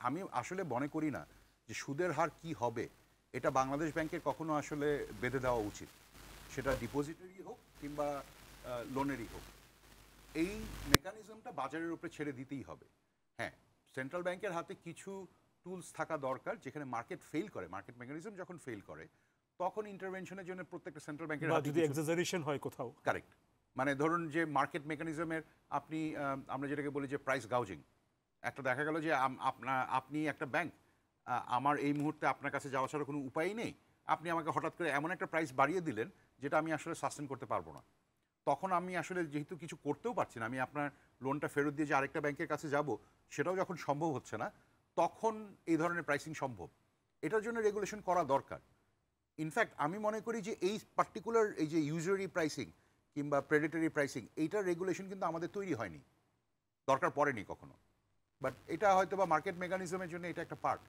আমি আসলে মনে করি না যে সুদের হার কি হবে এটা বাংলাদেশ ব্যাংকের কখনো আসলে বেঁধে দেওয়া উচিত, সেটা ডিপোজিটেরই হোক কিংবা লোনেরই হোক। এই মেকানিজমটা বাজারের উপরে ছেড়ে দিতেই হবে। হ্যাঁ, সেন্ট্রাল ব্যাংকের হাতে কিছু টুলস থাকা দরকার, যেখানে মার্কেট ফেল করে, মার্কেট মেকানিজম যখন ফেল করে তখন ইন্টারভেনশনের জন্য প্রত্যেকটা সেন্ট্রাল ব্যাংকের হাতে যদি এক্সাজারেশন হয় কোথাও। কারেক্ট, মানে ধরুন যে মার্কেট মেকানিজমের আপনি আমরা যেটাকে বলি যে প্রাইস গাউজিং, একটা দেখা গেল যে আপনি একটা ব্যাংক, আমার এই মুহূর্তে আপনার কাছে যাওয়া ছাড়া কোনো উপায়ই নেই, আপনি আমাকে হঠাৎ করে এমন একটা প্রাইস বাড়িয়ে দিলেন যেটা আমি আসলে সাস্টেন করতে পারবো না। তখন আমি আসলে যেহেতু কিছু করতেও পারছি না, আমি আপনার লোনটা ফেরত দিয়ে যে আরেকটা ব্যাংকের কাছে যাব সেটাও যখন সম্ভব হচ্ছে না, তখন এই ধরনের প্রাইসিং সম্ভব। এটার জন্য রেগুলেশন করা দরকার। ইনফ্যাক্ট আমি মনে করি যে এই পার্টিকুলার এই যে ইউজারি প্রাইসিং কিংবা প্রেডেটরি প্রাইসিং, এইটার রেগুলেশন কিন্তু আমাদের তৈরি হয়নি, দরকার পড়েনি কখনো। বাট এটা হয়তো বা মার্কেট মেকানিজমের জন্য এটা একটা পার্ট।